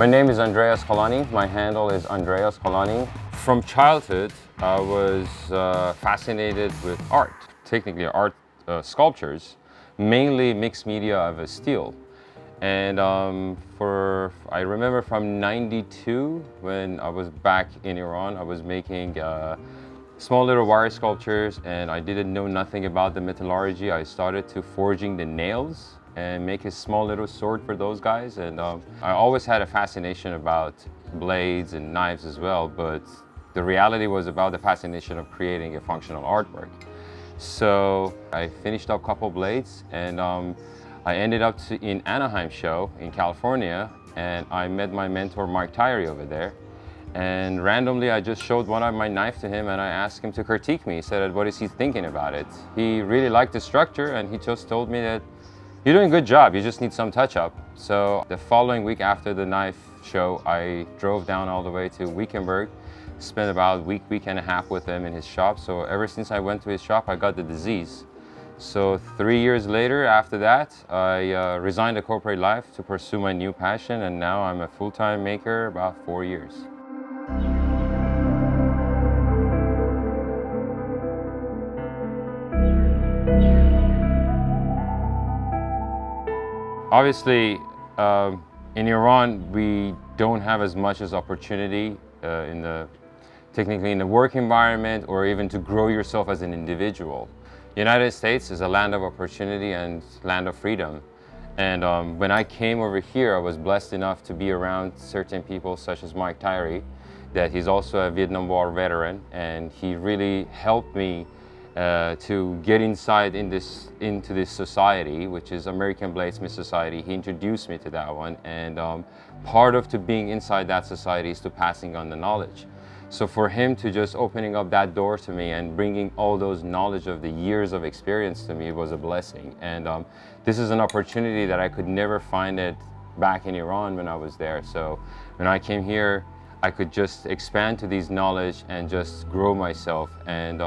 name is ANDREAS KALANI. My handle is ANDREAS KALANI. From childhood, I was fascinated with art, technically art sculptures, mainly mixed media of steel. And I remember from '92, when I was back in Iran, I was making small little wire sculptures, and I didn't know nothing about the metallurgy. I started to forging the nails and make a small little sword for those guys. And I always had a fascination about blades and knives as well, but the reality was about the fascination of creating a functional artwork. So I finished up a couple blades, and I ended up in Anaheim show in California, and I met my mentor Mike Tyree over there. And randomly, I just showed one of my knife to him, and I asked him to critique me. He said, what is he thinking about it? He really liked the structure, and he just told me that you're doing a good job, you just need some touch-up. So the following week after the knife show, I drove down all the way to Wickenburg, spent about a week and a half with him in his shop. So ever since I went to his shop, I got the disease. So 3 years later, after that, I resigned the corporate life to pursue my new passion, and now I'm a full-time maker about 4 years. Obviously, in Iran, we don't have as much as opportunity technically in the work environment, or even to grow yourself as an individual. The United States is a land of opportunity and land of freedom. And when I came over here, I was blessed enough to be around certain people such as Mike Tyree, that he's also a Vietnam War veteran, and he really helped me to get into this society, which is American Bladesmith Society. He introduced me to that one, and part of being inside that society is to passing on the knowledge. So for him to just opening up that door to me and bringing all those knowledge of the years of experience to me was a blessing. And this is an opportunity that I could never find it back in Iran when I was there. So when I came here, I could just expand to these knowledge and just grow myself, and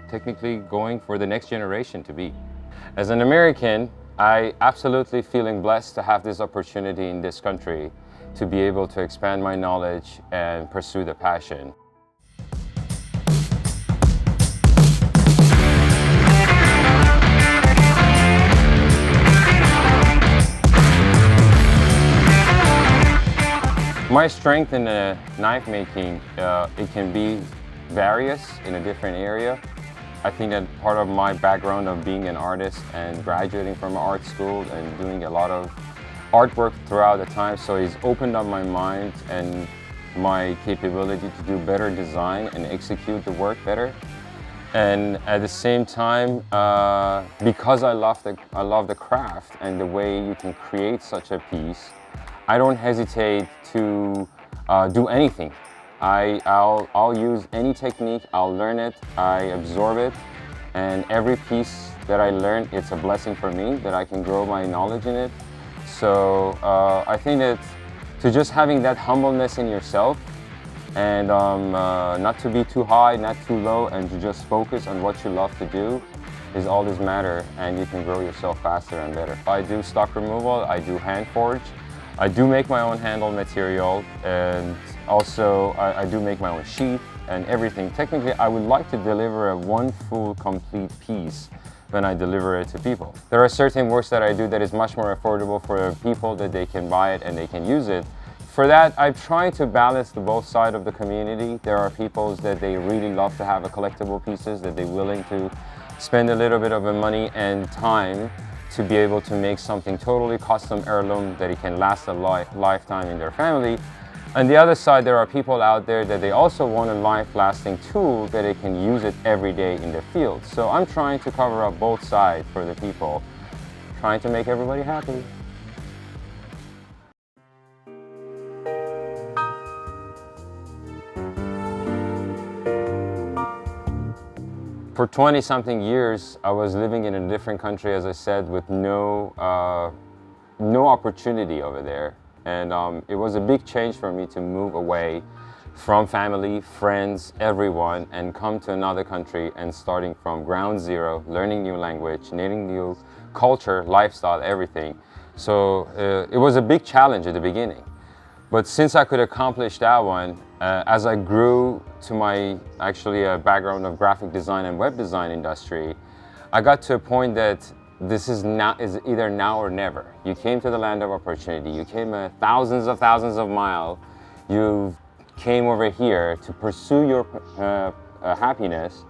technically going for the next generation to be. As an American, I absolutely feeling blessed to have this opportunity in this country to be able to expand my knowledge and pursue the passion. My strength in the knife making, it can be various in a different area. I think that part of my background of being an artist and graduating from art school and doing a lot of artwork throughout the time, so it's opened up my mind and my capability to do better design and execute the work better. And at the same time, because I love the craft and the way you can create such a piece, I don't hesitate to do anything. I'll use any technique, I'll learn it, I absorb it, and every piece that I learn, it's a blessing for me that I can grow my knowledge in it. So I think that to just having that humbleness in yourself, and not to be too high, not too low, and to just focus on what you love to do is all this matter, and you can grow yourself faster and better. I do stock removal, I do hand forge, I do make my own handle material, and also I do make my own sheath and everything. Technically, I would like to deliver one full complete piece when I deliver it to people. There are certain works that I do that is much more affordable for people, that they can buy it and they can use it. For that, I'm trying to balance the both sides of the community. There are people that they really love to have collectible pieces, that they're willing to spend a little bit of money and time to be able to make something totally custom heirloom that it can last a lifetime in their family. On the other side, there are people out there that they also want a life-lasting tool that they can use it every day in the field. So I'm trying to cover up both sides for the people, trying to make everybody happy. For 20-something years, I was living in a different country, as I said, with no opportunity over there. And it was a big change for me to move away from family, friends, everyone, and come to another country and starting from ground zero, learning new language, learning new culture, lifestyle, everything. So it was a big challenge at the beginning. But since I could accomplish that one, as I grew to my actually a background of graphic design and web design industry, I got to a point that this is either now or never. You came to the land of opportunity. You came thousands of miles. You came over here to pursue your happiness.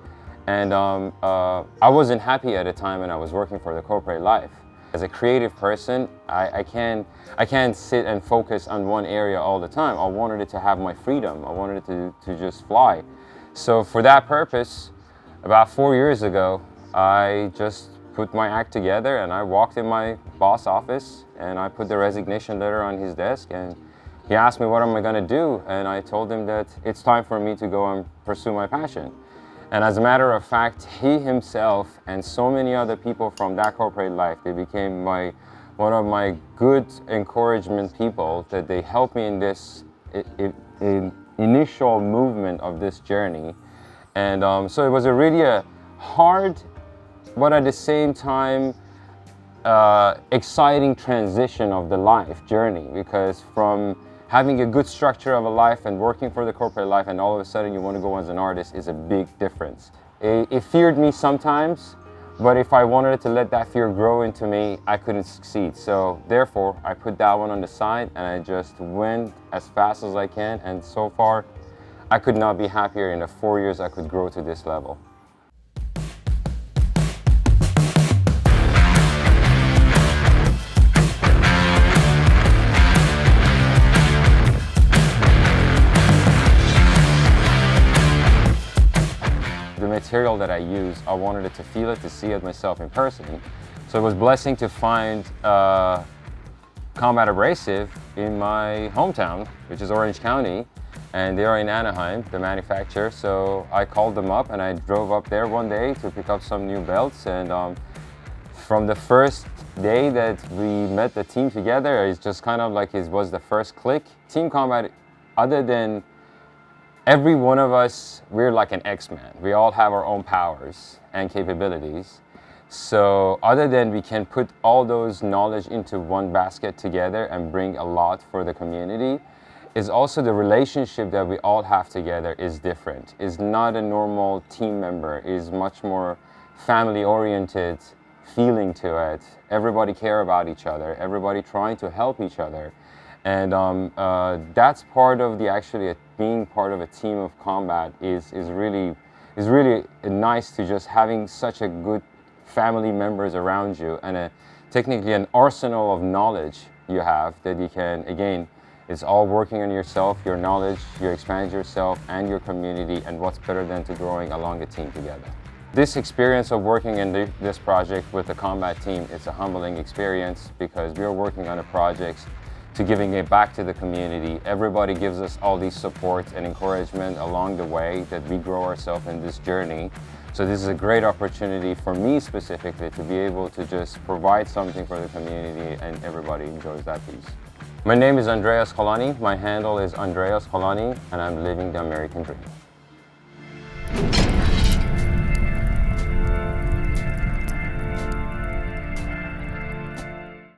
And I wasn't happy at the time when I was working for the corporate life. As a creative person, I can't sit and focus on one area all the time. I wanted it to have my freedom. I wanted it to just fly. So for that purpose, about 4 years ago, I just put my act together and I walked in my boss office and I put the resignation letter on his desk, and he asked me what am I going to do, and I told him that it's time for me to go and pursue my passion. And as a matter of fact, he himself and so many other people from that corporate life, they became one of my good encouragement people, that they helped me in this initial movement of this journey. And so it was really a hard, but at the same time, exciting transition of the life journey, because from having a good structure of a life and working for the corporate life, and all of a sudden you want to go as an artist, is a big difference. It feared me sometimes, but if I wanted to let that fear grow into me, I couldn't succeed. So therefore, I put that one on the side and I just went as fast as I can. And so far, I could not be happier. In the 4 years, I could grow to this level. The material that I use, I wanted it to feel it, to see it myself in person. So it was a blessing to find Combat Abrasive in my hometown, which is Orange County, and they are in Anaheim, the manufacturer. So I called them up and I drove up there one day to pick up some new belts, and from the first day that we met the team together, it's just kind of like it was the first click. Team Combat, other than every one of us, we're like an X-Man. We all have our own powers and capabilities. So other than we can put all those knowledge into one basket together and bring a lot for the community, is also the relationship that we all have together is different. Is not a normal team member, is much more family-oriented feeling to it. Everybody care about each other, everybody trying to help each other. And that's part of the being part of a team of combat is really nice, to just having such a good family members around you, and technically an arsenal of knowledge you have that you can, again, it's all working on yourself, your knowledge, you expand yourself and your community, and what's better than to growing along a team together. This experience of working in this project with the combat team, it's a humbling experience, because we're working on a project to giving it back to the community. Everybody gives us all these support and encouragement along the way that we grow ourselves in this journey. So this is a great opportunity for me specifically to be able to just provide something for the community, and everybody enjoys that piece. My name is ANDREAS KALANI. My handle is ANDREAS KALANI, and I'm living the American dream.